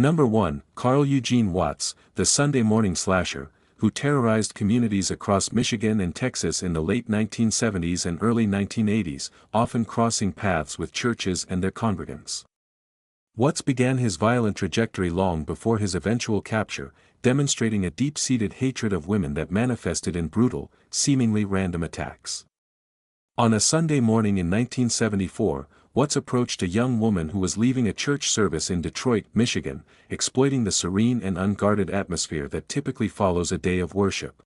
Number 1. Carl Eugene Watts, the Sunday morning slasher, who terrorized communities across Michigan and Texas in the late 1970s and early 1980s, often crossing paths with churches and their congregants. Watts began his violent trajectory long before his eventual capture, demonstrating a deep-seated hatred of women that manifested in brutal, seemingly random attacks. On a Sunday morning in 1974, Watts approached a young woman who was leaving a church service in Detroit, Michigan, exploiting the serene and unguarded atmosphere that typically follows a day of worship.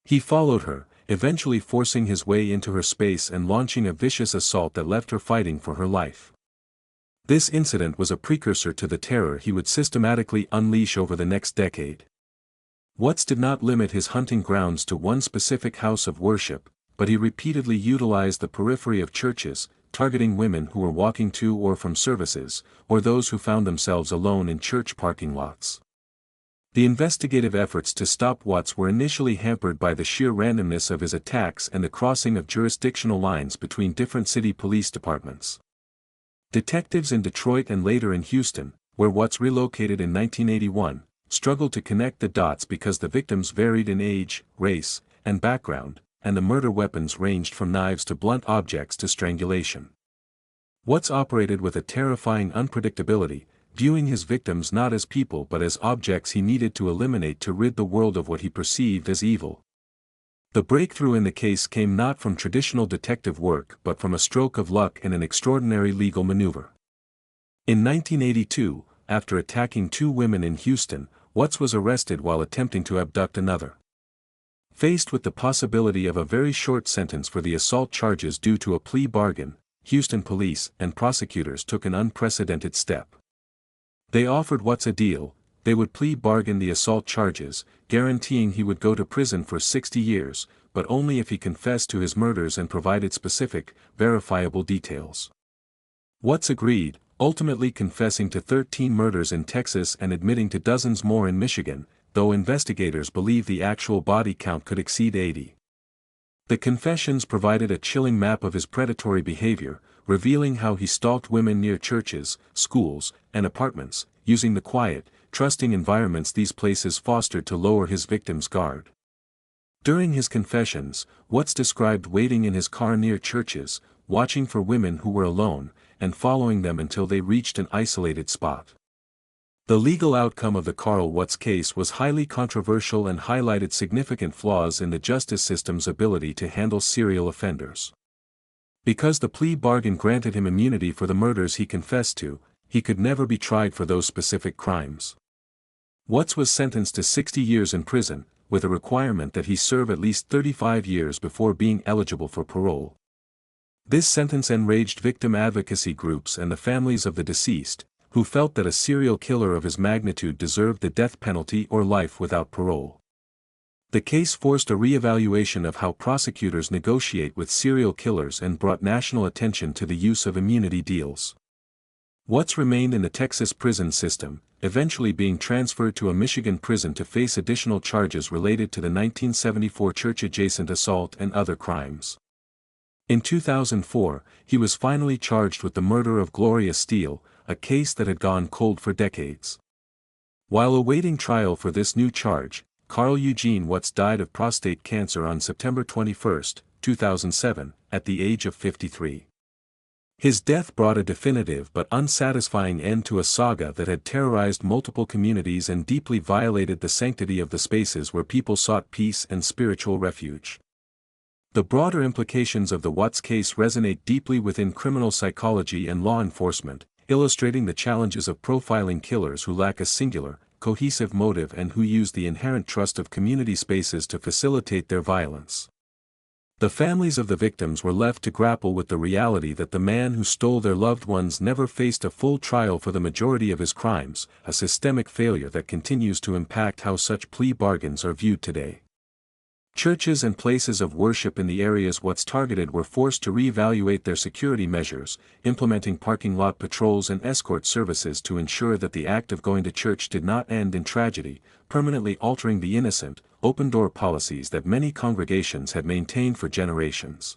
He followed her, eventually forcing his way into her space and launching a vicious assault that left her fighting for her life. This incident was a precursor to the terror he would systematically unleash over the next decade. Watts did not limit his hunting grounds to one specific house of worship, but he repeatedly utilized the periphery of churches, targeting women who were walking to or from services, or those who found themselves alone in church parking lots. The investigative efforts to stop Watts were initially hampered by the sheer randomness of his attacks and the crossing of jurisdictional lines between different city police departments. Detectives in Detroit and later in Houston, where Watts relocated in 1981, struggled to connect the dots because the victims varied in age, race, and background, and the murder weapons ranged from knives to blunt objects to strangulation. Watts operated with a terrifying unpredictability, viewing his victims not as people but as objects he needed to eliminate to rid the world of what he perceived as evil. The breakthrough in the case came not from traditional detective work but from a stroke of luck and an extraordinary legal maneuver. In 1982, after attacking 2 women in Houston, Watts was arrested while attempting to abduct another. Faced with the possibility of a very short sentence for the assault charges due to a plea bargain, Houston police and prosecutors took an unprecedented step. They offered Watts a deal: they would plea bargain the assault charges, guaranteeing he would go to prison for 60 years, but only if he confessed to his murders and provided specific, verifiable details. Watts agreed, ultimately confessing to 13 murders in Texas and admitting to dozens more in Michigan, though investigators believe the actual body count could exceed 80. The confessions provided a chilling map of his predatory behavior, revealing how he stalked women near churches, schools, and apartments, using the quiet, trusting environments these places fostered to lower his victims' guard. During his confessions, Watts described waiting in his car near churches, watching for women who were alone, and following them until they reached an isolated spot. The legal outcome of the Carl Watts case was highly controversial and highlighted significant flaws in the justice system's ability to handle serial offenders. Because the plea bargain granted him immunity for the murders he confessed to, he could never be tried for those specific crimes. Watts was sentenced to 60 years in prison, with a requirement that he serve at least 35 years before being eligible for parole. This sentence enraged victim advocacy groups and the families of the deceased, who felt that a serial killer of his magnitude deserved the death penalty or life without parole. The case forced a re-evaluation of how prosecutors negotiate with serial killers and brought national attention to the use of immunity deals. Watts remained in the Texas prison system, eventually being transferred to a Michigan prison to face additional charges related to the 1974 church-adjacent assault and other crimes. In 2004, he was finally charged with the murder of Gloria Steele, a case that had gone cold for decades. While awaiting trial for this new charge, Carl Eugene Watts died of prostate cancer on September 21, 2007, at the age of 53. His death brought a definitive but unsatisfying end to a saga that had terrorized multiple communities and deeply violated the sanctity of the spaces where people sought peace and spiritual refuge. The broader implications of the Watts case resonate deeply within criminal psychology and law enforcement, illustrating the challenges of profiling killers who lack a singular, cohesive motive and who use the inherent trust of community spaces to facilitate their violence. The families of the victims were left to grapple with the reality that the man who stole their loved ones never faced a full trial for the majority of his crimes, a systemic failure that continues to impact how such plea bargains are viewed today. Churches and places of worship in the areas Watts targeted were forced to re-evaluate their security measures, implementing parking lot patrols and escort services to ensure that the act of going to church did not end in tragedy, permanently altering the innocent, open-door policies that many congregations had maintained for generations.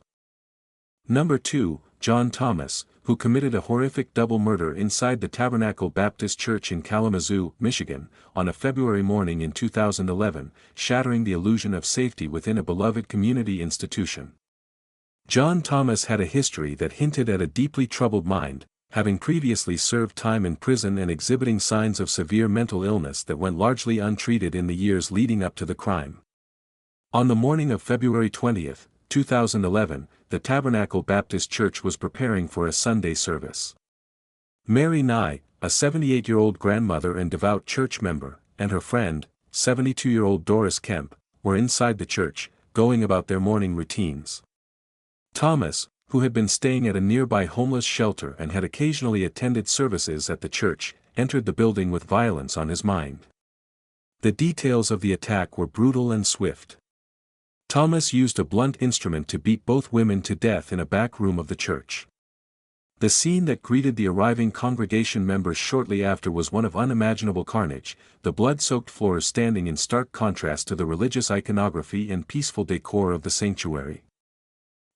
Number 2, John Thomas, who committed a horrific double murder inside the Tabernacle Baptist Church in Kalamazoo, Michigan, on a February morning in 2011, shattering the illusion of safety within a beloved community institution. John Thomas had a history that hinted at a deeply troubled mind, having previously served time in prison and exhibiting signs of severe mental illness that went largely untreated in the years leading up to the crime. On the morning of February 20, 2011, the Tabernacle Baptist Church was preparing for a Sunday service. Mary Nye, a 78-year-old grandmother and devout church member, and her friend, 72-year-old Doris Kemp, were inside the church, going about their morning routines. Thomas, who had been staying at a nearby homeless shelter and had occasionally attended services at the church, entered the building with violence on his mind. The details of the attack were brutal and swift. Thomas used a blunt instrument to beat both women to death in a back room of the church. The scene that greeted the arriving congregation members shortly after was one of unimaginable carnage, the blood-soaked floors standing in stark contrast to the religious iconography and peaceful decor of the sanctuary.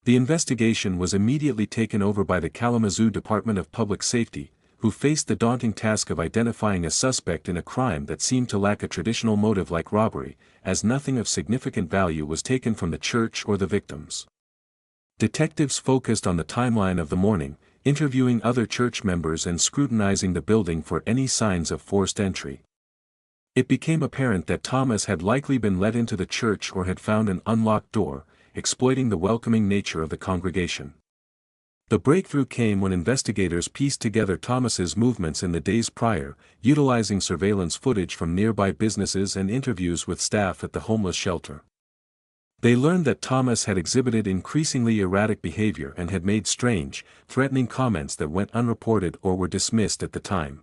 The investigation was immediately taken over by the Kalamazoo Department of Public Safety, who faced the daunting task of identifying a suspect in a crime that seemed to lack a traditional motive like robbery, as nothing of significant value was taken from the church or the victims. Detectives focused on the timeline of the morning, interviewing other church members and scrutinizing the building for any signs of forced entry. It became apparent that Thomas had likely been let into the church or had found an unlocked door, exploiting the welcoming nature of the congregation. The breakthrough came when investigators pieced together Thomas's movements in the days prior, utilizing surveillance footage from nearby businesses and interviews with staff at the homeless shelter. They learned that Thomas had exhibited increasingly erratic behavior and had made strange, threatening comments that went unreported or were dismissed at the time.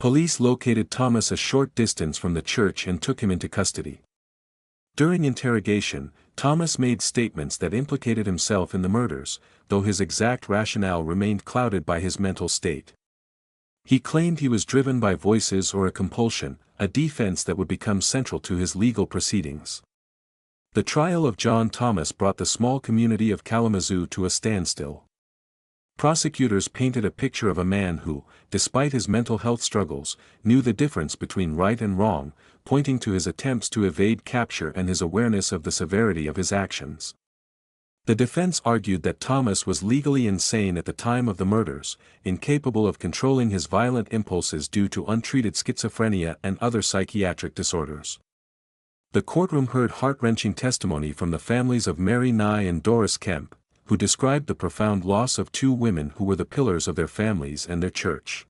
Police located Thomas a short distance from the church and took him into custody. During interrogation, Thomas made statements that implicated himself in the murders, though his exact rationale remained clouded by his mental state. He claimed he was driven by voices or a compulsion, a defense that would become central to his legal proceedings. The trial of John Thomas brought the small community of Kalamazoo to a standstill. Prosecutors painted a picture of a man who, despite his mental health struggles, knew the difference between right and wrong, pointing to his attempts to evade capture and his awareness of the severity of his actions. The defense argued that Thomas was legally insane at the time of the murders, incapable of controlling his violent impulses due to untreated schizophrenia and other psychiatric disorders. The courtroom heard heart-wrenching testimony from the families of Mary Nye and Doris Kemp, who described the profound loss of two women who were the pillars of their families and their church.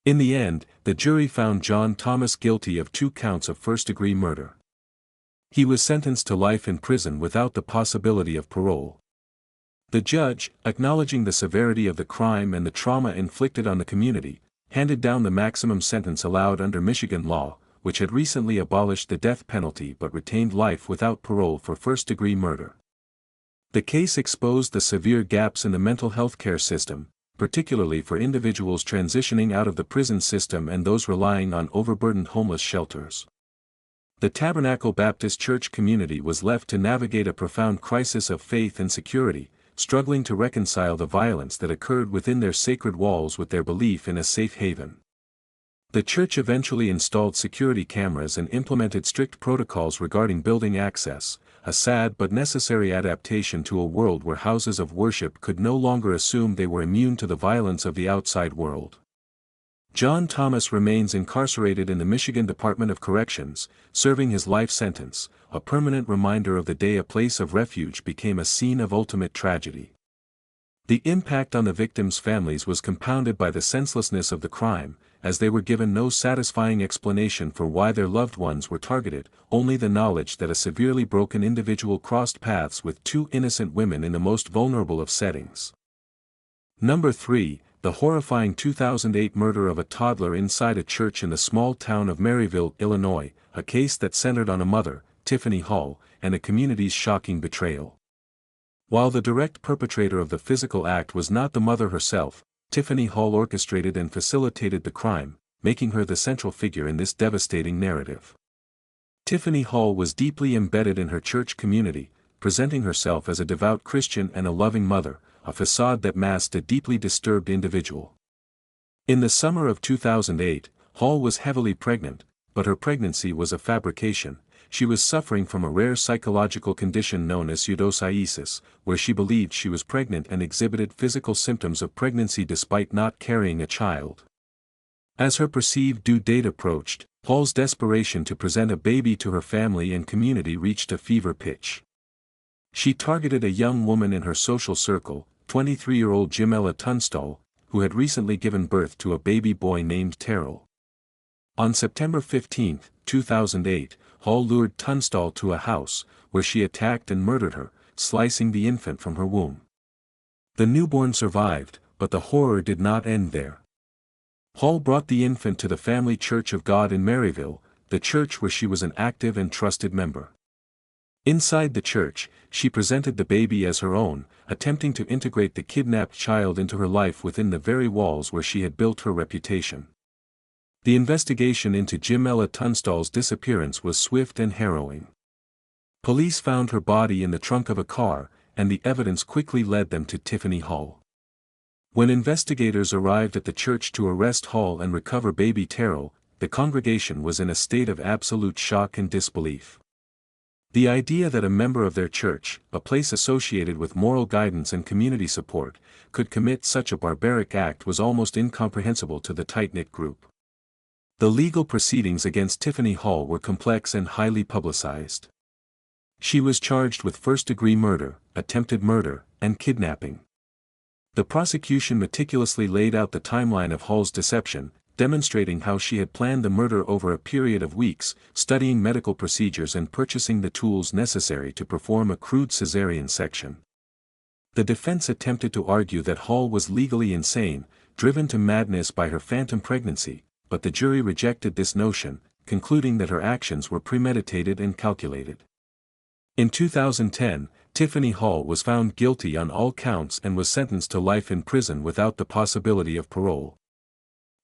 In the end, the jury found John Thomas guilty of 2 counts of first-degree murder. He was sentenced to life in prison without the possibility of parole. The judge, acknowledging the severity of the crime and the trauma inflicted on the community, handed down the maximum sentence allowed under Michigan law, which had recently abolished the death penalty but retained life without parole for first-degree murder. The case exposed the severe gaps in the mental health care system, particularly for individuals transitioning out of the prison system and those relying on overburdened homeless shelters. The Tabernacle Baptist Church community was left to navigate a profound crisis of faith and security, struggling to reconcile the violence that occurred within their sacred walls with their belief in a safe haven. The church eventually installed security cameras and implemented strict protocols regarding building access, a sad but necessary adaptation to a world where houses of worship could no longer assume they were immune to the violence of the outside world. John Thomas remains incarcerated in the Michigan Department of Corrections, serving his life sentence, a permanent reminder of the day a place of refuge became a scene of ultimate tragedy. The impact on the victims' families was compounded by the senselessness of the crime, as they were given no satisfying explanation for why their loved ones were targeted, only the knowledge that a severely broken individual crossed paths with 2 innocent women in the most vulnerable of settings. Number 3. The horrifying 2008 murder of a toddler inside a church in the small town of Maryville, Illinois, a case that centered on a mother, Tiffany Hall, and a community's shocking betrayal. While the direct perpetrator of the physical act was not the mother herself, Tiffany Hall orchestrated and facilitated the crime, making her the central figure in this devastating narrative. Tiffany Hall was deeply embedded in her church community, presenting herself as a devout Christian and a loving mother, a facade that masked a deeply disturbed individual. In the summer of 2008, Hall was heavily pregnant, but her pregnancy was a fabrication. She was suffering from a rare psychological condition known as pseudocyesis, where she believed she was pregnant and exhibited physical symptoms of pregnancy despite not carrying a child. As her perceived due date approached, Hall's desperation to present a baby to her family and community reached a fever pitch. She targeted a young woman in her social circle, 23-year-old Jimella Tunstall, who had recently given birth to a baby boy named Terrell. On September 15, 2008, Hall lured Tunstall to a house, where she attacked and murdered her, slicing the infant from her womb. The newborn survived, but the horror did not end there. Hall brought the infant to the Family Church of God in Maryville, the church where she was an active and trusted member. Inside the church, she presented the baby as her own, attempting to integrate the kidnapped child into her life within the very walls where she had built her reputation. The investigation into Jimella Tunstall's disappearance was swift and harrowing. Police found her body in the trunk of a car, and the evidence quickly led them to Tiffany Hall. When investigators arrived at the church to arrest Hall and recover baby Terrell, the congregation was in a state of absolute shock and disbelief. The idea that a member of their church, a place associated with moral guidance and community support, could commit such a barbaric act was almost incomprehensible to the tight-knit group. The legal proceedings against Tiffany Hall were complex and highly publicized. She was charged with first-degree murder, attempted murder, and kidnapping. The prosecution meticulously laid out the timeline of Hall's deception, demonstrating how she had planned the murder over a period of weeks, studying medical procedures and purchasing the tools necessary to perform a crude cesarean section. The defense attempted to argue that Hall was legally insane, driven to madness by her phantom pregnancy, but the jury rejected this notion, concluding that her actions were premeditated and calculated. In 2010, Tiffany Hall was found guilty on all counts and was sentenced to life in prison without the possibility of parole.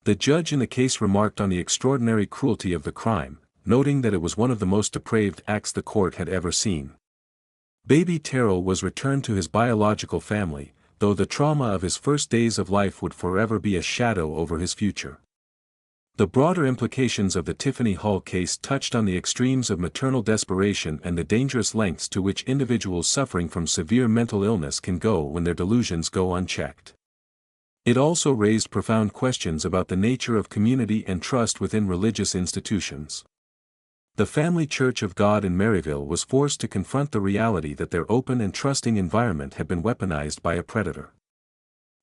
The judge in the case remarked on the extraordinary cruelty of the crime, noting that it was one of the most depraved acts the court had ever seen. Baby Terrell was returned to his biological family, though the trauma of his first days of life would forever be a shadow over his future. The broader implications of the Tiffany Hall case touched on the extremes of maternal desperation and the dangerous lengths to which individuals suffering from severe mental illness can go when their delusions go unchecked. It also raised profound questions about the nature of community and trust within religious institutions. The Family Church of God in Maryville was forced to confront the reality that their open and trusting environment had been weaponized by a predator.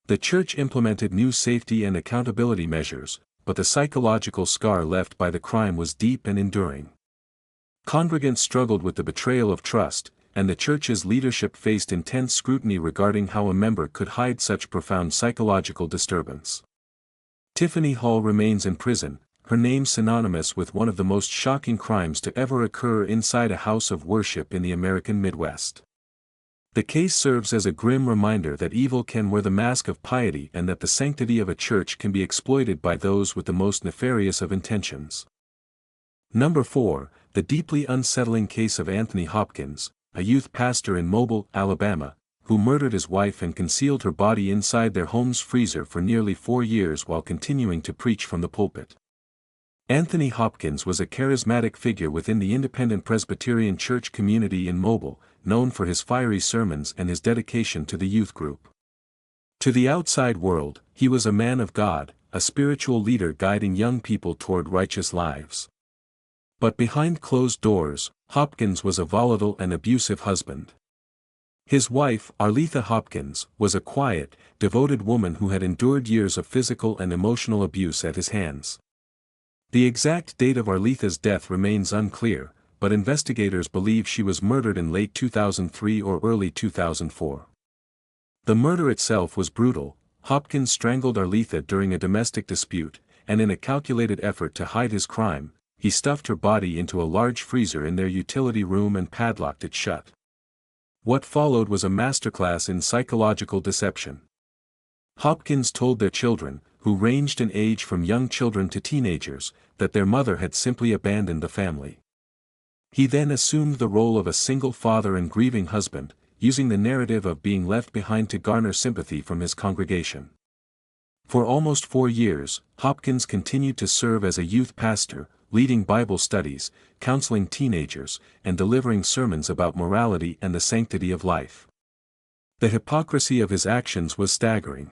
The church implemented new safety and accountability measures, but the psychological scar left by the crime was deep and enduring. Congregants struggled with the betrayal of trust, and the church's leadership faced intense scrutiny regarding how a member could hide such profound psychological disturbance. Tiffany Hall remains in prison, her name synonymous with one of the most shocking crimes to ever occur inside a house of worship in the American Midwest. The case serves as a grim reminder that evil can wear the mask of piety and that the sanctity of a church can be exploited by those with the most nefarious of intentions. Number 4, the deeply unsettling case of Anthony Hopkins, a youth pastor in Mobile, Alabama, who murdered his wife and concealed her body inside their home's freezer for nearly 4 years while continuing to preach from the pulpit. Anthony Hopkins was a charismatic figure within the independent Presbyterian church community in Mobile, known for his fiery sermons and his dedication to the youth group. To the outside world, he was a man of God, a spiritual leader guiding young people toward righteous lives. But behind closed doors, Hopkins was a volatile and abusive husband. His wife, Arletha Hopkins, was a quiet, devoted woman who had endured years of physical and emotional abuse at his hands. The exact date of Arletha's death remains unclear, but investigators believe she was murdered in late 2003 or early 2004. The murder itself was brutal. Hopkins strangled Arletha during a domestic dispute, and in a calculated effort to hide his crime, he stuffed her body into a large freezer in their utility room and padlocked it shut. What followed was a masterclass in psychological deception. Hopkins told their children, who ranged in age from young children to teenagers, that their mother had simply abandoned the family. He then assumed the role of a single father and grieving husband, using the narrative of being left behind to garner sympathy from his congregation. For almost 4 years, Hopkins continued to serve as a youth pastor, leading Bible studies, counseling teenagers, and delivering sermons about morality and the sanctity of life. The hypocrisy of his actions was staggering.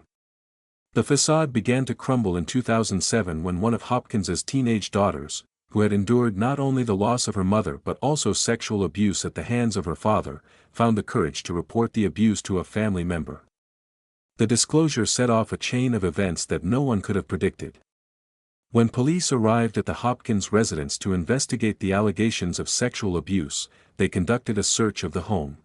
The facade began to crumble in 2007 when one of Hopkins's teenage daughters, who had endured not only the loss of her mother but also sexual abuse at the hands of her father, found the courage to report the abuse to a family member. The disclosure set off a chain of events that no one could have predicted. When police arrived at the Hopkins residence to investigate the allegations of sexual abuse, they conducted a search of the home.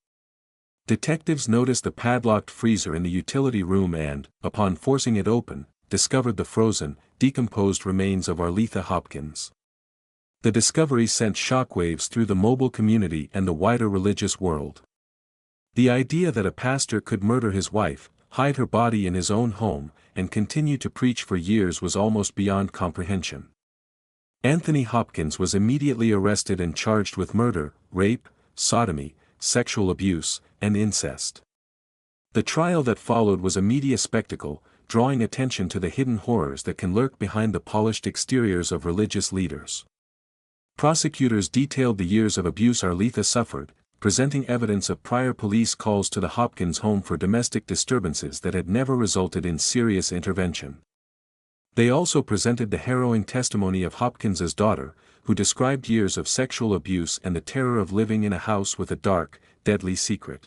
Detectives noticed the padlocked freezer in the utility room and, upon forcing it open, discovered the frozen, decomposed remains of Arletha Hopkins. The discovery sent shockwaves through the mobile community and the wider religious world. The idea that a pastor could murder his wife, hide her body in his own home, and continue to preach for years was almost beyond comprehension. Anthony Hopkins was immediately arrested and charged with murder, rape, sodomy, sexual abuse, and incest. The trial that followed was a media spectacle, drawing attention to the hidden horrors that can lurk behind the polished exteriors of religious leaders. Prosecutors detailed the years of abuse Arletha suffered, presenting evidence of prior police calls to the Hopkins home for domestic disturbances that had never resulted in serious intervention. They also presented the harrowing testimony of Hopkins's daughter, who described years of sexual abuse and the terror of living in a house with a dark, deadly secret.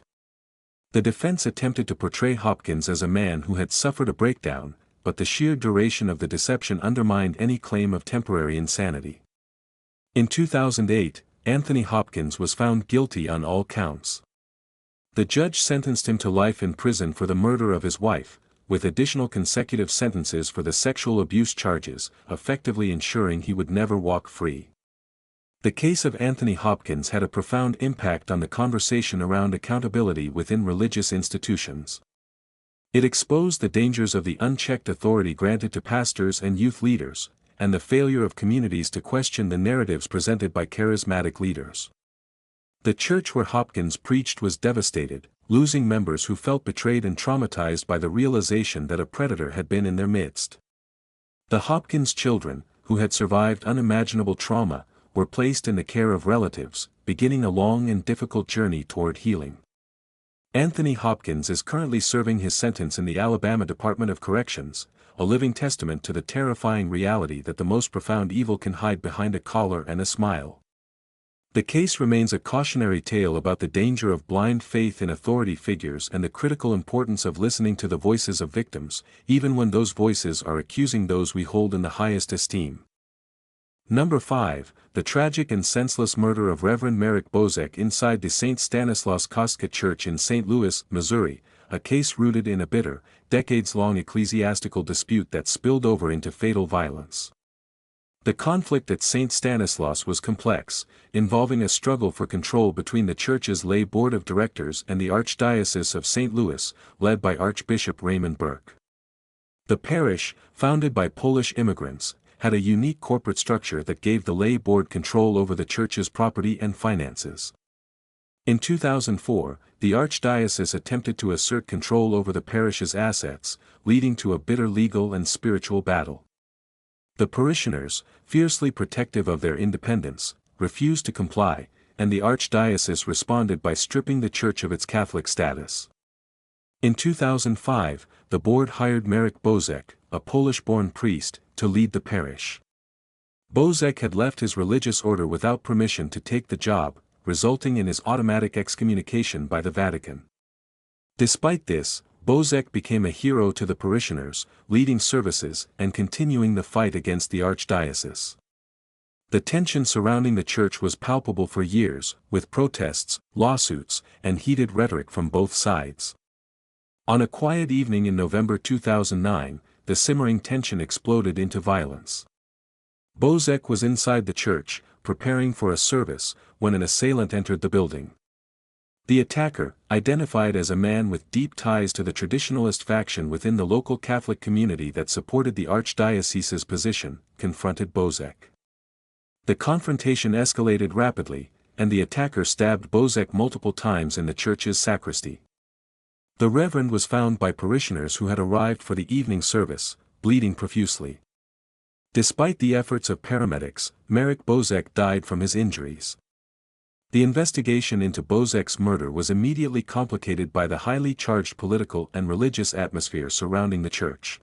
The defense attempted to portray Hopkins as a man who had suffered a breakdown, but the sheer duration of the deception undermined any claim of temporary insanity. In 2008, Anthony Hopkins was found guilty on all counts. The judge sentenced him to life in prison for the murder of his wife, with additional consecutive sentences for the sexual abuse charges, effectively ensuring he would never walk free. The case of Anthony Hopkins had a profound impact on the conversation around accountability within religious institutions. It exposed the dangers of the unchecked authority granted to pastors and youth leaders, and the failure of communities to question the narratives presented by charismatic leaders. The church where Hopkins preached was devastated, losing members who felt betrayed and traumatized by the realization that a predator had been in their midst. The Hopkins children, who had survived unimaginable trauma, were placed in the care of relatives, beginning a long and difficult journey toward healing. Anthony Hopkins is currently serving his sentence in the Alabama Department of Corrections, a living testament to the terrifying reality that the most profound evil can hide behind a collar and a smile. The case remains a cautionary tale about the danger of blind faith in authority figures and the critical importance of listening to the voices of victims, even when those voices are accusing those we hold in the highest esteem. Number 5, the tragic and senseless murder of Reverend Merrick Bozek inside the St. Stanislaus Kostka Church in St. Louis, Missouri, a case rooted in a bitter, decades-long ecclesiastical dispute that spilled over into fatal violence. The conflict at St. Stanislaus was complex, involving a struggle for control between the church's lay board of directors and the Archdiocese of St. Louis, led by Archbishop Raymond Burke. The parish, founded by Polish immigrants, had a unique corporate structure that gave the lay board control over the church's property and finances. In 2004, the Archdiocese attempted to assert control over the parish's assets, leading to a bitter legal and spiritual battle. The parishioners, fiercely protective of their independence, refused to comply, and the Archdiocese responded by stripping the church of its Catholic status. In 2005, the board hired Merrick Bozek, a Polish-born priest, to lead the parish. Bozek had left his religious order without permission to take the job, resulting in his automatic excommunication by the Vatican. Despite this, Bozek became a hero to the parishioners, leading services and continuing the fight against the Archdiocese. The tension surrounding the church was palpable for years, with protests, lawsuits, and heated rhetoric from both sides. On a quiet evening in November 2009, the simmering tension exploded into violence. Bozek was inside the church, preparing for a service, when an assailant entered the building. The attacker, identified as a man with deep ties to the traditionalist faction within the local Catholic community that supported the Archdiocese's position, confronted Bozek. The confrontation escalated rapidly, and the attacker stabbed Bozek multiple times in the church's sacristy. The reverend was found by parishioners who had arrived for the evening service, bleeding profusely. Despite the efforts of paramedics, Marek Bozek died from his injuries. The investigation into Bozek's murder was immediately complicated by the highly charged political and religious atmosphere surrounding the church.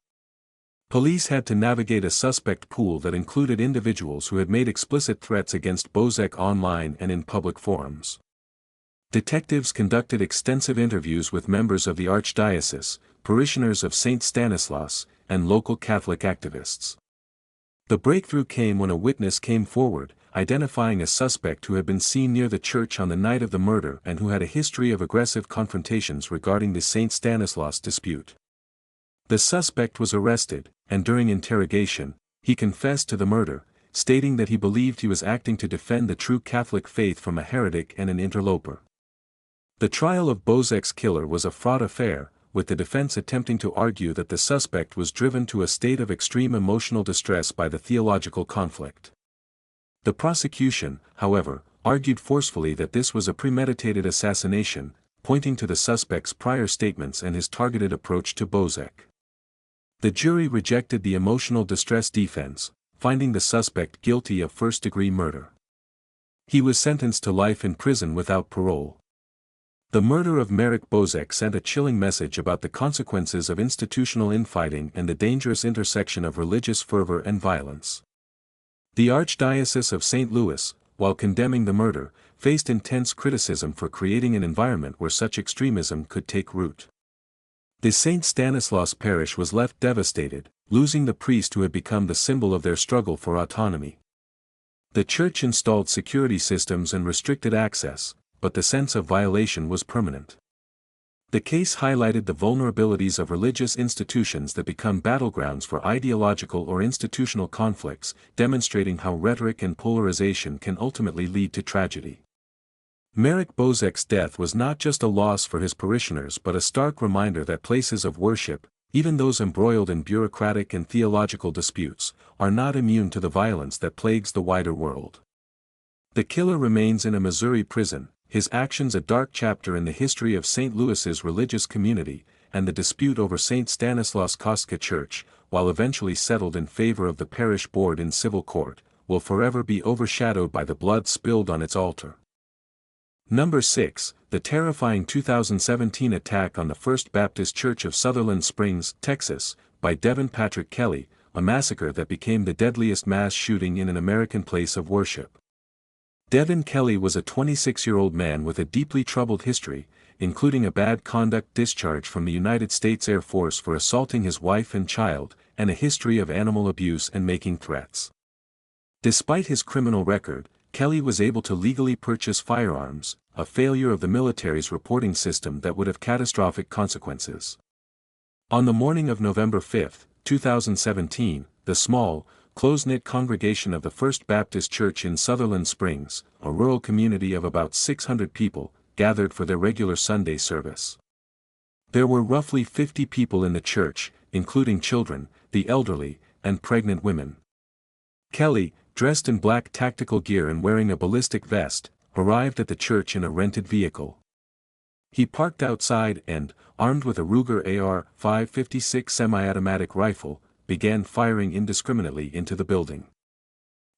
Police had to navigate a suspect pool that included individuals who had made explicit threats against Bozek online and in public forums. Detectives conducted extensive interviews with members of the archdiocese, parishioners of St. Stanislaus, and local Catholic activists. The breakthrough came when a witness came forward, identifying a suspect who had been seen near the church on the night of the murder and who had a history of aggressive confrontations regarding the St. Stanislaus dispute. The suspect was arrested, and during interrogation, he confessed to the murder, stating that he believed he was acting to defend the true Catholic faith from a heretic and an interloper. The trial of Bozek's killer was a fraught affair, with the defense attempting to argue that the suspect was driven to a state of extreme emotional distress by the theological conflict. The prosecution, however, argued forcefully that this was a premeditated assassination, pointing to the suspect's prior statements and his targeted approach to Bozek. The jury rejected the emotional distress defense, finding the suspect guilty of first-degree murder. He was sentenced to life in prison without parole. The murder of Marek Bozek sent a chilling message about the consequences of institutional infighting and the dangerous intersection of religious fervor and violence. The Archdiocese of St. Louis, while condemning the murder, faced intense criticism for creating an environment where such extremism could take root. The St. Stanislaus parish was left devastated, losing the priest who had become the symbol of their struggle for autonomy. The church installed security systems and restricted access, but the sense of violation was permanent. The case highlighted the vulnerabilities of religious institutions that become battlegrounds for ideological or institutional conflicts, demonstrating how rhetoric and polarization can ultimately lead to tragedy. Marek Bozek's death was not just a loss for his parishioners but a stark reminder that places of worship, even those embroiled in bureaucratic and theological disputes, are not immune to the violence that plagues the wider world. The killer remains in a Missouri prison, his actions a dark chapter in the history of St. Louis's religious community, and the dispute over St. Stanislaus Kostka Church, while eventually settled in favor of the parish board in civil court, will forever be overshadowed by the blood spilled on its altar. Number 6, the terrifying 2017 attack on the First Baptist Church of Sutherland Springs, Texas, by Devin Patrick Kelly, a massacre that became the deadliest mass shooting in an American place of worship. Devin Kelly was a 26-year-old man with a deeply troubled history, including a bad conduct discharge from the United States Air Force for assaulting his wife and child, and a history of animal abuse and making threats. Despite his criminal record, Kelly was able to legally purchase firearms, a failure of the military's reporting system that would have catastrophic consequences. On the morning of November 5, 2017, the small, close-knit congregation of the First Baptist Church in Sutherland Springs, a rural community of about 600 people, gathered for their regular Sunday service. There were roughly 50 people in the church, including children, the elderly, and pregnant women. Kelly, dressed in black tactical gear and wearing a ballistic vest, arrived at the church in a rented vehicle. He parked outside and, armed with a Ruger AR-556 semi-automatic rifle, began firing indiscriminately into the building.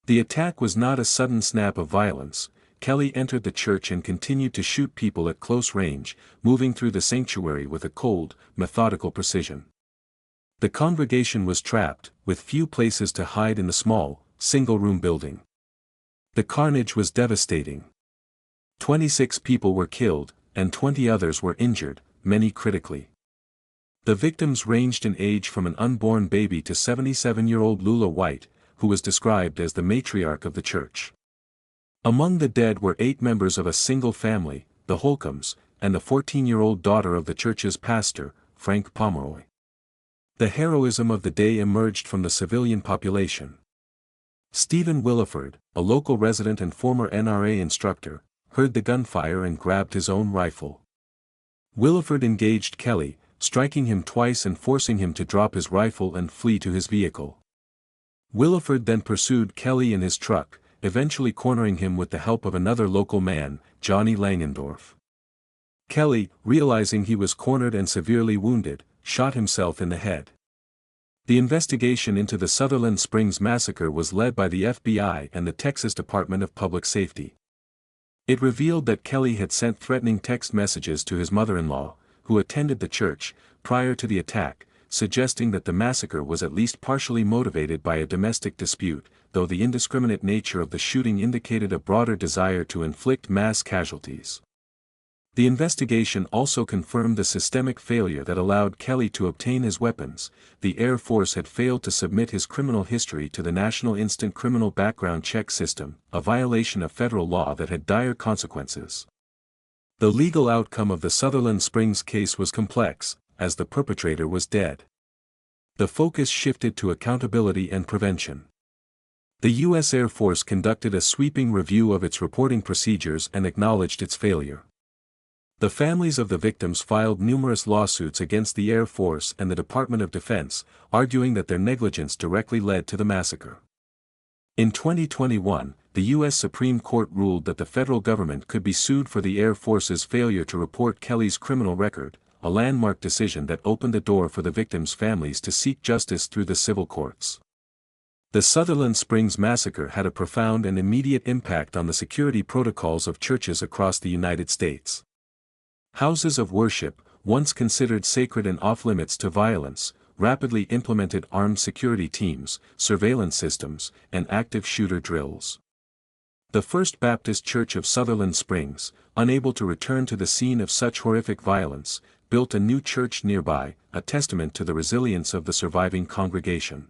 The attack was not a sudden snap of violence. Kelly entered the church and continued to shoot people at close range, moving through the sanctuary with a cold, methodical precision. The congregation was trapped, with few places to hide in the small, single-room building. The carnage was devastating. 26 people were killed, and 20 others were injured, many critically. The victims ranged in age from an unborn baby to 77-year-old Lula White, who was described as the matriarch of the church. Among the dead were 8 members of a single family, the Holcombs, and the 14-year-old daughter of the church's pastor, Frank Pomeroy. The heroism of the day emerged from the civilian population. Stephen Williford, a local resident and former NRA instructor, heard the gunfire and grabbed his own rifle. Williford engaged Kelly, striking him twice and forcing him to drop his rifle and flee to his vehicle. Williford then pursued Kelly in his truck, eventually cornering him with the help of another local man, Johnny Langendorf. Kelly, realizing he was cornered and severely wounded, shot himself in the head. The investigation into the Sutherland Springs massacre was led by the FBI and the Texas Department of Public Safety. It revealed that Kelly had sent threatening text messages to his mother-in-law, who attended the church, prior to the attack, suggesting that the massacre was at least partially motivated by a domestic dispute, though the indiscriminate nature of the shooting indicated a broader desire to inflict mass casualties. The investigation also confirmed the systemic failure that allowed Kelly to obtain his weapons. The Air Force had failed to submit his criminal history to the National Instant Criminal Background Check System, a violation of federal law that had dire consequences. The legal outcome of the Sutherland Springs case was complex, as the perpetrator was dead. The focus shifted to accountability and prevention. The U.S. Air Force conducted a sweeping review of its reporting procedures and acknowledged its failure. The families of the victims filed numerous lawsuits against the Air Force and the Department of Defense, arguing that their negligence directly led to the massacre. In 2021, the U.S. Supreme Court ruled that the federal government could be sued for the Air Force's failure to report Kelly's criminal record, a landmark decision that opened the door for the victims' families to seek justice through the civil courts. The Sutherland Springs massacre had a profound and immediate impact on the security protocols of churches across the United States. Houses of worship, once considered sacred and off-limits to violence, rapidly implemented armed security teams, surveillance systems, and active shooter drills. The First Baptist Church of Sutherland Springs, unable to return to the scene of such horrific violence, built a new church nearby, a testament to the resilience of the surviving congregation.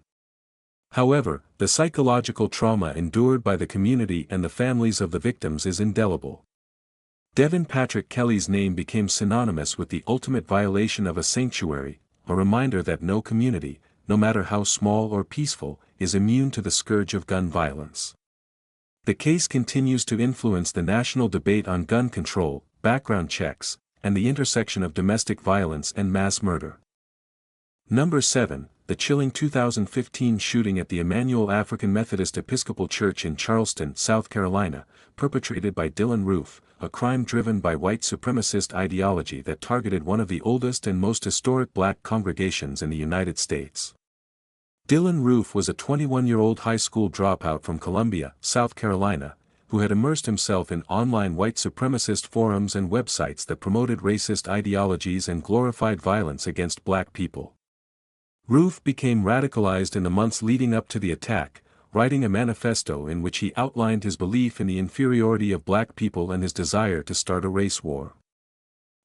However, the psychological trauma endured by the community and the families of the victims is indelible. Devin Patrick Kelly's name became synonymous with the ultimate violation of a sanctuary, a reminder that no community, no matter how small or peaceful, is immune to the scourge of gun violence. The case continues to influence the national debate on gun control, background checks, and the intersection of domestic violence and mass murder. Number 7. The chilling 2015 shooting at the Emmanuel African Methodist Episcopal Church in Charleston, South Carolina, perpetrated by Dylann Roof, a crime driven by white supremacist ideology that targeted one of the oldest and most historic black congregations in the United States. Dylann Roof was a 21-year-old high school dropout from Columbia, South Carolina, who had immersed himself in online white supremacist forums and websites that promoted racist ideologies and glorified violence against black people. Roof became radicalized in the months leading up to the attack, writing a manifesto in which he outlined his belief in the inferiority of black people and his desire to start a race war.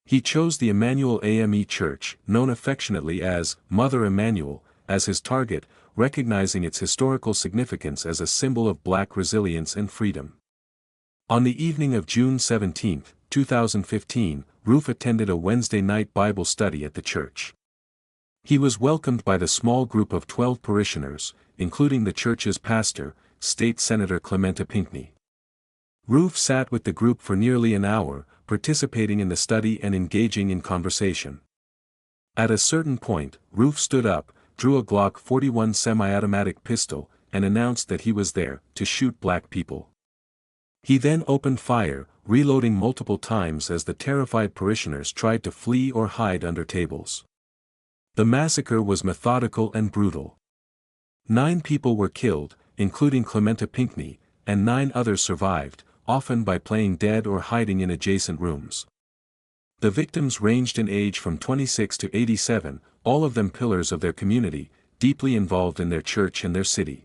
He chose the Emmanuel AME Church, known affectionately as Mother Emmanuel, as his target, recognizing its historical significance as a symbol of black resilience and freedom. On the evening of June 17, 2015, Roof attended a Wednesday night Bible study at the church. He was welcomed by the small group of 12 parishioners, including the church's pastor, State Senator Clementa Pinckney. Roof sat with the group for nearly an hour, participating in the study and engaging in conversation. At a certain point, Roof stood up, drew a Glock 41 semi-automatic pistol, and announced that he was there to shoot black people. He then opened fire, reloading multiple times as the terrified parishioners tried to flee or hide under tables. The massacre was methodical and brutal. 9 people were killed, including Clementa Pinckney, and 9 others survived, often by playing dead or hiding in adjacent rooms. The victims ranged in age from 26 to 87, all of them pillars of their community, deeply involved in their church and their city.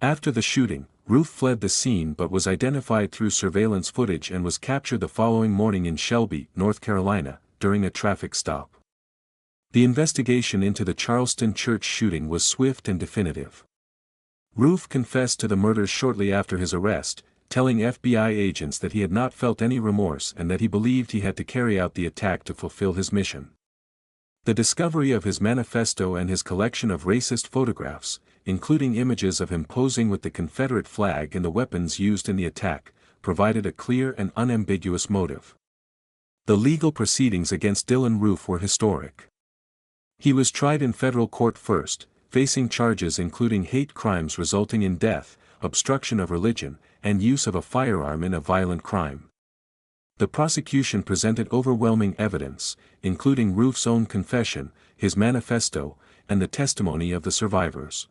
After the shooting, Roof fled the scene but was identified through surveillance footage and was captured the following morning in Shelby, North Carolina, during a traffic stop. The investigation into the Charleston church shooting was swift and definitive. Roof confessed to the murders shortly after his arrest, telling FBI agents that he had not felt any remorse and that he believed he had to carry out the attack to fulfill his mission. The discovery of his manifesto and his collection of racist photographs, including images of him posing with the Confederate flag and the weapons used in the attack, provided a clear and unambiguous motive. The legal proceedings against Dylann Roof were historic. He was tried in federal court first, facing charges including hate crimes resulting in death, obstruction of religion, and use of a firearm in a violent crime. The prosecution presented overwhelming evidence, including Roof's own confession, his manifesto, and the testimony of the survivors.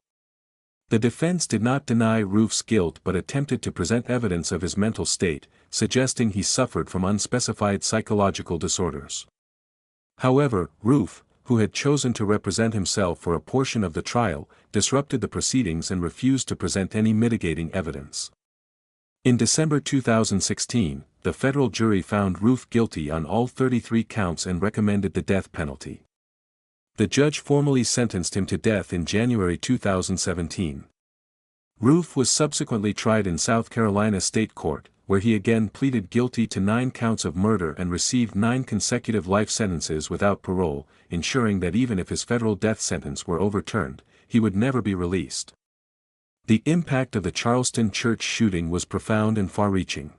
The defense did not deny Roof's guilt but attempted to present evidence of his mental state, suggesting he suffered from unspecified psychological disorders. However, Roof, who had chosen to represent himself for a portion of the trial, disrupted the proceedings and refused to present any mitigating evidence. In December 2016, the federal jury found Roof guilty on all 33 counts and recommended the death penalty. The judge formally sentenced him to death in January 2017. Roof was subsequently tried in South Carolina State Court, where he again pleaded guilty to 9 counts of murder and received 9 consecutive life sentences without parole, ensuring that even if his federal death sentence were overturned, he would never be released. The impact of the Charleston church shooting was profound and far-reaching.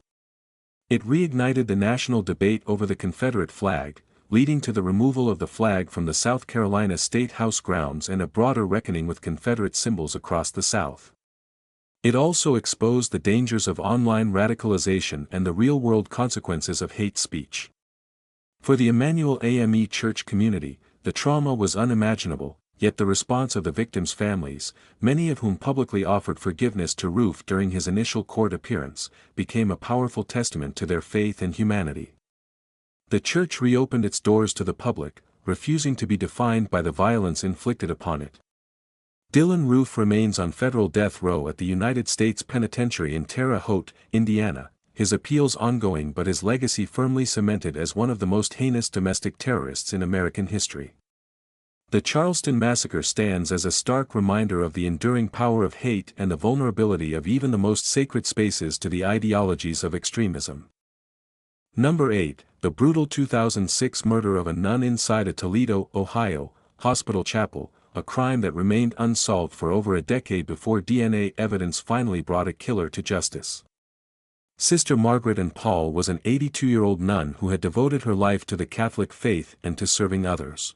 It reignited the national debate over the Confederate flag, leading to the removal of the flag from the South Carolina State House grounds and a broader reckoning with Confederate symbols across the South. It also exposed the dangers of online radicalization and the real-world consequences of hate speech. For the Emmanuel AME church community, the trauma was unimaginable, yet the response of the victims' families, many of whom publicly offered forgiveness to Roof during his initial court appearance, became a powerful testament to their faith and humanity. The church reopened its doors to the public, refusing to be defined by the violence inflicted upon it. Dylan Roof remains on federal death row at the United States Penitentiary in Terre Haute, Indiana, his appeals ongoing but his legacy firmly cemented as one of the most heinous domestic terrorists in American history. The Charleston massacre stands as a stark reminder of the enduring power of hate and the vulnerability of even the most sacred spaces to the ideologies of extremism. Number 8. The brutal 2006 murder of a nun inside a Toledo, Ohio, hospital chapel, a crime that remained unsolved for over a decade before DNA evidence finally brought a killer to justice. Sister Margaret Ann Paul was an 82-year-old nun who had devoted her life to the Catholic faith and to serving others.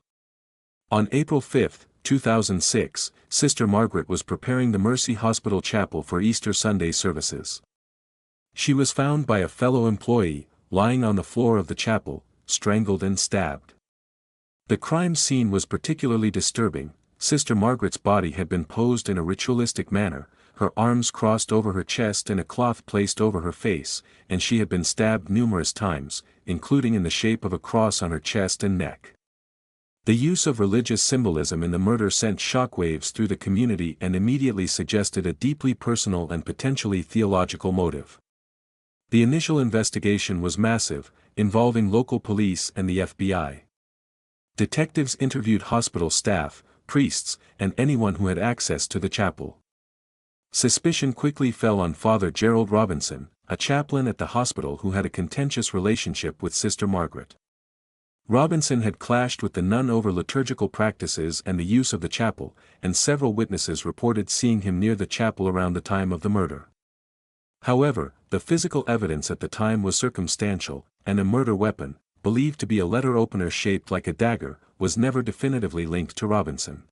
On April 5, 2006, Sister Margaret was preparing the Mercy Hospital Chapel for Easter Sunday services. She was found by a fellow employee, lying on the floor of the chapel, strangled and stabbed. The crime scene was particularly disturbing. Sister Margaret's body had been posed in a ritualistic manner, her arms crossed over her chest and a cloth placed over her face, and she had been stabbed numerous times, including in the shape of a cross on her chest and neck. The use of religious symbolism in the murder sent shockwaves through the community and immediately suggested a deeply personal and potentially theological motive. The initial investigation was massive, involving local police and the FBI. Detectives interviewed hospital staff, priests, and anyone who had access to the chapel. Suspicion quickly fell on Father Gerald Robinson, a chaplain at the hospital who had a contentious relationship with Sister Margaret. Robinson had clashed with the nun over liturgical practices and the use of the chapel, and several witnesses reported seeing him near the chapel around the time of the murder. However, the physical evidence at the time was circumstantial, and a murder weapon, believed to be a letter opener shaped like a dagger, was never definitively linked to Robinson.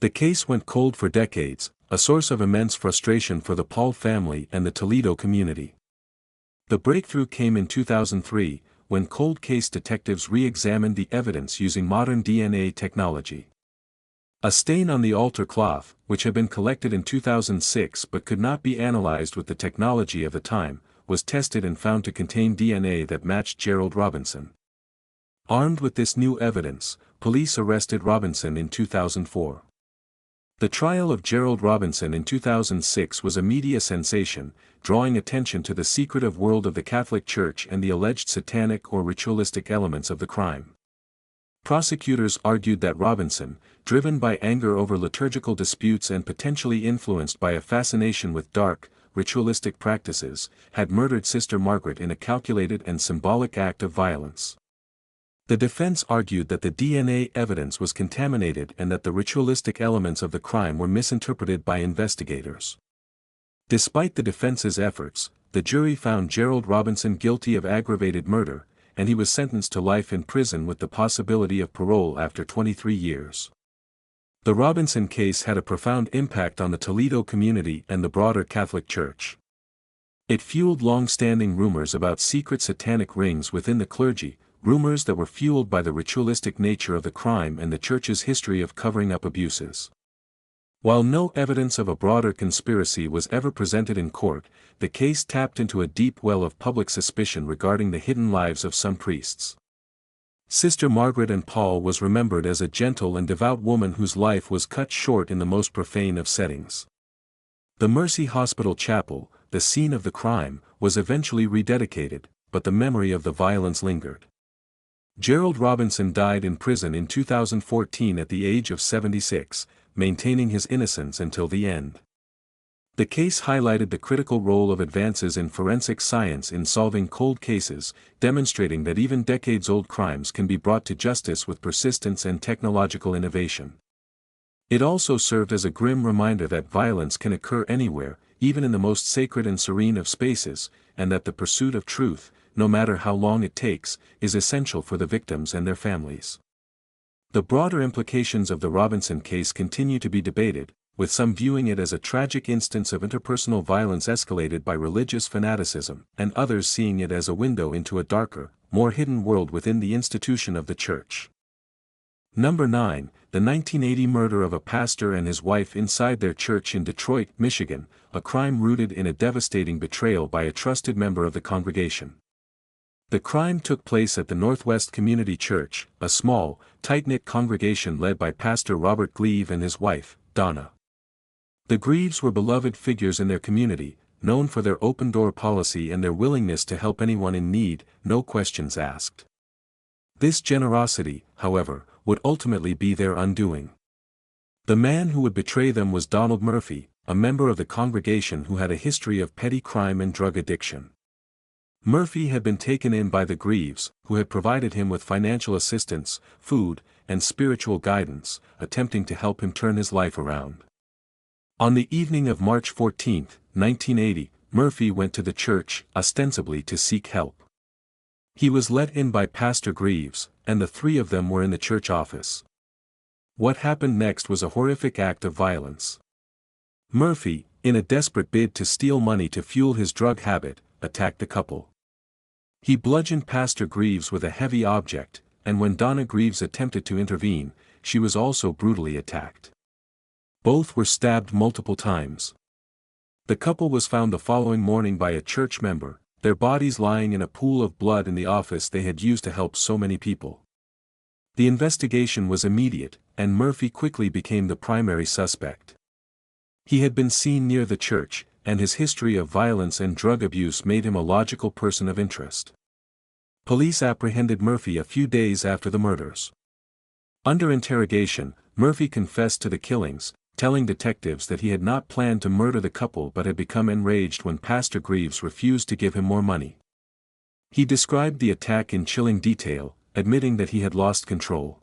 The case went cold for decades, a source of immense frustration for the Paul family and the Toledo community. The breakthrough came in 2003, when cold case detectives re-examined the evidence using modern DNA technology. A stain on the altar cloth, which had been collected in 2006 but could not be analyzed with the technology of the time, was tested and found to contain DNA that matched Gerald Robinson. Armed with this new evidence, police arrested Robinson in 2004. The trial of Gerald Robinson in 2006 was a media sensation, drawing attention to the secretive world of the Catholic Church and the alleged satanic or ritualistic elements of the crime. Prosecutors argued that Robinson, driven by anger over liturgical disputes and potentially influenced by a fascination with dark, ritualistic practices, had murdered Sister Margaret in a calculated and symbolic act of violence. The defense argued that the DNA evidence was contaminated and that the ritualistic elements of the crime were misinterpreted by investigators. Despite the defense's efforts, the jury found Gerald Robinson guilty of aggravated murder, and he was sentenced to life in prison with the possibility of parole after 23 years. The Robinson case had a profound impact on the Toledo community and the broader Catholic Church. It fueled long-standing rumors about secret satanic rings within the clergy, rumors that were fueled by the ritualistic nature of the crime and the Church's history of covering up abuses. While no evidence of a broader conspiracy was ever presented in court, the case tapped into a deep well of public suspicion regarding the hidden lives of some priests. Sister Margaret Ann Paul was remembered as a gentle and devout woman whose life was cut short in the most profane of settings. The Mercy Hospital Chapel, the scene of the crime, was eventually rededicated, but the memory of the violence lingered. Gerald Robinson died in prison in 2014 at the age of 76, maintaining his innocence until the end. The case highlighted the critical role of advances in forensic science in solving cold cases, demonstrating that even decades-old crimes can be brought to justice with persistence and technological innovation. It also served as a grim reminder that violence can occur anywhere, even in the most sacred and serene of spaces, and that the pursuit of truth, no matter how long it takes, is essential for the victims and their families. The broader implications of the Robinson case continue to be debated, with some viewing it as a tragic instance of interpersonal violence escalated by religious fanaticism, and others seeing it as a window into a darker, more hidden world within the institution of the Church. Number 9. The 1980 murder of a pastor and his wife inside their church in Detroit, Michigan, a crime rooted in a devastating betrayal by a trusted member of the congregation. The crime took place at the Northwest Community Church, a small, tight-knit congregation led by Pastor Robert Gleave and his wife, Donna. The Greaves were beloved figures in their community, known for their open-door policy and their willingness to help anyone in need, no questions asked. This generosity, however, would ultimately be their undoing. The man who would betray them was Donald Murphy, a member of the congregation who had a history of petty crime and drug addiction. Murphy had been taken in by the Greaves, who had provided him with financial assistance, food, and spiritual guidance, attempting to help him turn his life around. On the evening of March 14, 1980, Murphy went to the church, ostensibly to seek help. He was let in by Pastor Greaves, and the three of them were in the church office. What happened next was a horrific act of violence. Murphy, in a desperate bid to steal money to fuel his drug habit, attacked the couple. He bludgeoned Pastor Greaves with a heavy object, and when Donna Greaves attempted to intervene, she was also brutally attacked. Both were stabbed multiple times. The couple was found the following morning by a church member, their bodies lying in a pool of blood in the office they had used to help so many people. The investigation was immediate, and Murphy quickly became the primary suspect. He had been seen near the church, and his history of violence and drug abuse made him a logical person of interest. Police apprehended Murphy a few days after the murders. Under interrogation, Murphy confessed to the killings, telling detectives that he had not planned to murder the couple but had become enraged when Pastor Greaves refused to give him more money. He described the attack in chilling detail, admitting that he had lost control.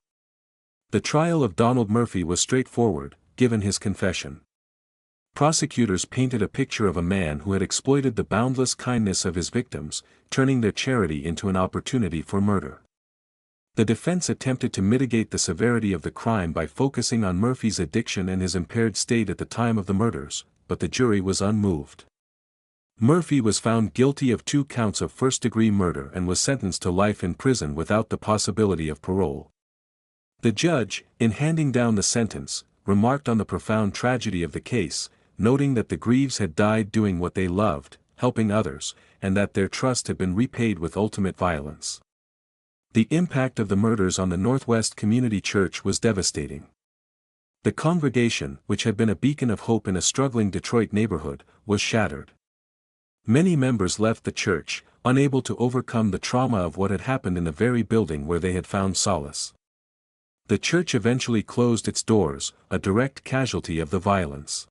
The trial of Donald Murphy was straightforward, given his confession. Prosecutors painted a picture of a man who had exploited the boundless kindness of his victims, turning their charity into an opportunity for murder. The defense attempted to mitigate the severity of the crime by focusing on Murphy's addiction and his impaired state at the time of the murders, but the jury was unmoved. Murphy was found guilty of 2 counts of first-degree murder and was sentenced to life in prison without the possibility of parole. The judge, in handing down the sentence, remarked on the profound tragedy of the case, noting that the Greaves had died doing what they loved, helping others, and that their trust had been repaid with ultimate violence. The impact of the murders on the Northwest Community Church was devastating. The congregation, which had been a beacon of hope in a struggling Detroit neighborhood, was shattered. Many members left the church, unable to overcome the trauma of what had happened in the very building where they had found solace. The church eventually closed its doors, a direct casualty of the violence.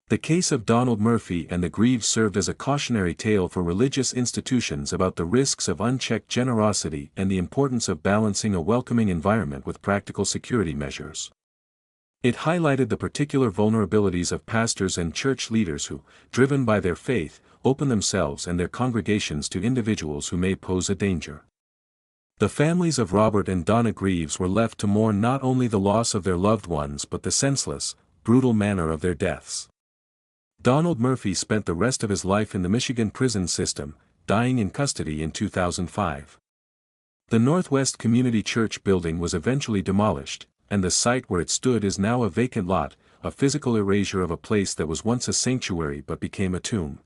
The case of Donald Murphy and the Greaves served as a cautionary tale for religious institutions about the risks of unchecked generosity and the importance of balancing a welcoming environment with practical security measures. It highlighted the particular vulnerabilities of pastors and church leaders who, driven by their faith, open themselves and their congregations to individuals who may pose a danger. The families of Robert and Donna Greaves were left to mourn not only the loss of their loved ones but the senseless, brutal manner of their deaths. Donald Murphy spent the rest of his life in the Michigan prison system, dying in custody in 2005. The Northwest Community Church building was eventually demolished, and the site where it stood is now a vacant lot, a physical erasure of a place that was once a sanctuary but became a tomb.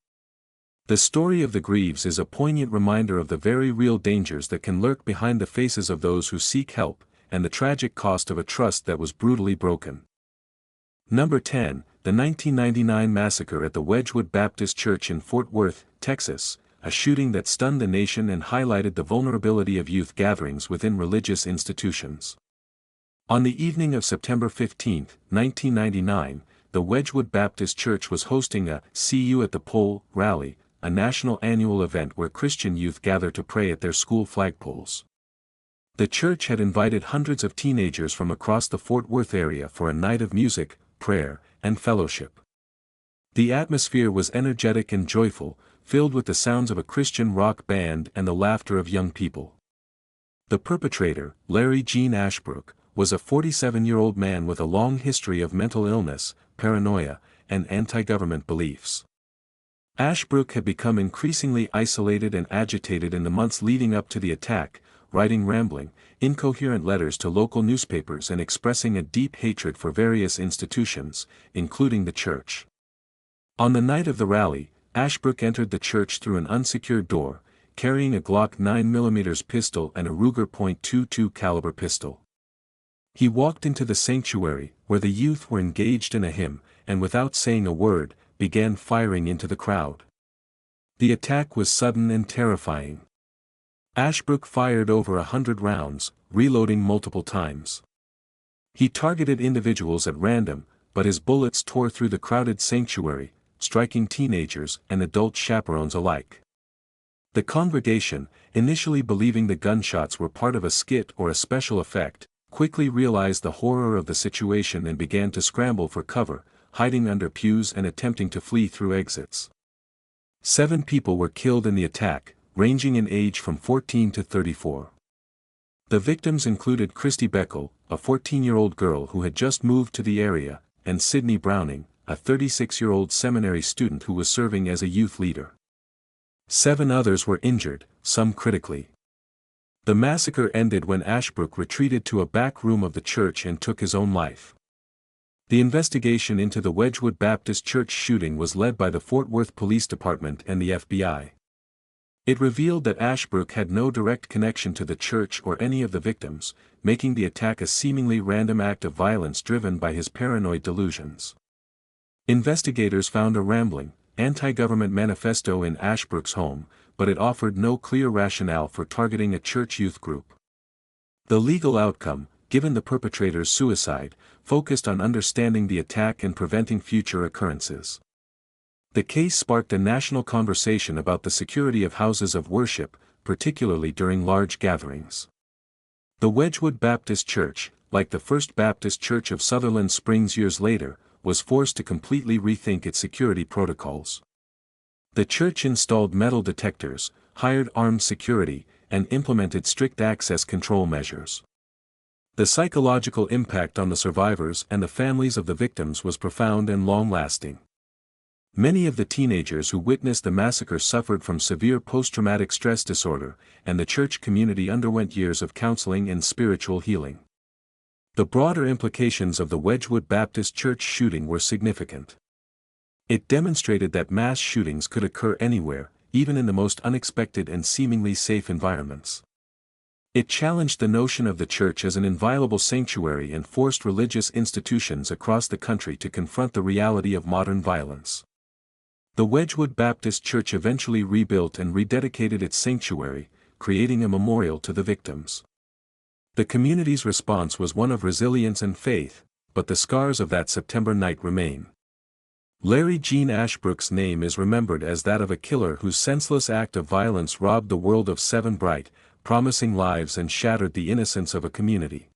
The story of the Greaves is a poignant reminder of the very real dangers that can lurk behind the faces of those who seek help, and the tragic cost of a trust that was brutally broken. Number 10, the 1999 massacre at the Wedgwood Baptist Church in Fort Worth, Texas, a shooting that stunned the nation and highlighted the vulnerability of youth gatherings within religious institutions. On the evening of September 15, 1999, the Wedgwood Baptist Church was hosting a "See You at the Pole" rally, a national annual event where Christian youth gather to pray at their school flagpoles. The church had invited hundreds of teenagers from across the Fort Worth area for a night of music, prayer, and fellowship. The atmosphere was energetic and joyful, filled with the sounds of a Christian rock band and the laughter of young people. The perpetrator, Larry Gene Ashbrook, was a 47-year-old man with a long history of mental illness, paranoia, and anti-government beliefs. Ashbrook had become increasingly isolated and agitated in the months leading up to the attack, writing rambling, incoherent letters to local newspapers and expressing a deep hatred for various institutions, including the church. On the night of the rally, Ashbrook entered the church through an unsecured door, carrying a Glock 9mm pistol and a Ruger .22 caliber pistol. He walked into the sanctuary, where the youth were engaged in a hymn, and without saying a word, began firing into the crowd. The attack was sudden and terrifying. Ashbrook fired over 100 rounds, reloading multiple times. He targeted individuals at random, but his bullets tore through the crowded sanctuary, striking teenagers and adult chaperones alike. The congregation, initially believing the gunshots were part of a skit or a special effect, quickly realized the horror of the situation and began to scramble for cover, hiding under pews and attempting to flee through exits. 7 people were killed in the attack, ranging in age from 14 to 34. The victims included Christy Beckel, a 14-year-old girl who had just moved to the area, and Sidney Browning, a 36-year-old seminary student who was serving as a youth leader. 7 others were injured, some critically. The massacre ended when Ashbrook retreated to a back room of the church and took his own life. The investigation into the Wedgwood Baptist Church shooting was led by the Fort Worth Police Department and the FBI. It revealed that Ashbrook had no direct connection to the church or any of the victims, making the attack a seemingly random act of violence driven by his paranoid delusions. Investigators found a rambling, anti-government manifesto in Ashbrook's home, but it offered no clear rationale for targeting a church youth group. The legal outcome, given the perpetrator's suicide, focused on understanding the attack and preventing future occurrences. The case sparked a national conversation about the security of houses of worship, particularly during large gatherings. The Wedgwood Baptist Church, like the First Baptist Church of Sutherland Springs years later, was forced to completely rethink its security protocols. The church installed metal detectors, hired armed security, and implemented strict access control measures. The psychological impact on the survivors and the families of the victims was profound and long-lasting. Many of the teenagers who witnessed the massacre suffered from severe post-traumatic stress disorder, and the church community underwent years of counseling and spiritual healing. The broader implications of the Wedgwood Baptist Church shooting were significant. It demonstrated that mass shootings could occur anywhere, even in the most unexpected and seemingly safe environments. It challenged the notion of the church as an inviolable sanctuary and forced religious institutions across the country to confront the reality of modern violence. The Wedgwood Baptist Church eventually rebuilt and rededicated its sanctuary, creating a memorial to the victims. The community's response was one of resilience and faith, but the scars of that September night remain. Larry Gene Ashbrook's name is remembered as that of a killer whose senseless act of violence robbed the world of 7 bright, promising lives and shattered the innocence of a community.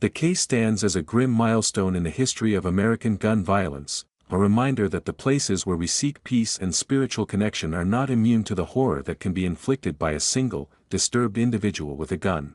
The case stands as a grim milestone in the history of American gun violence, a reminder that the places where we seek peace and spiritual connection are not immune to the horror that can be inflicted by a single, disturbed individual with a gun.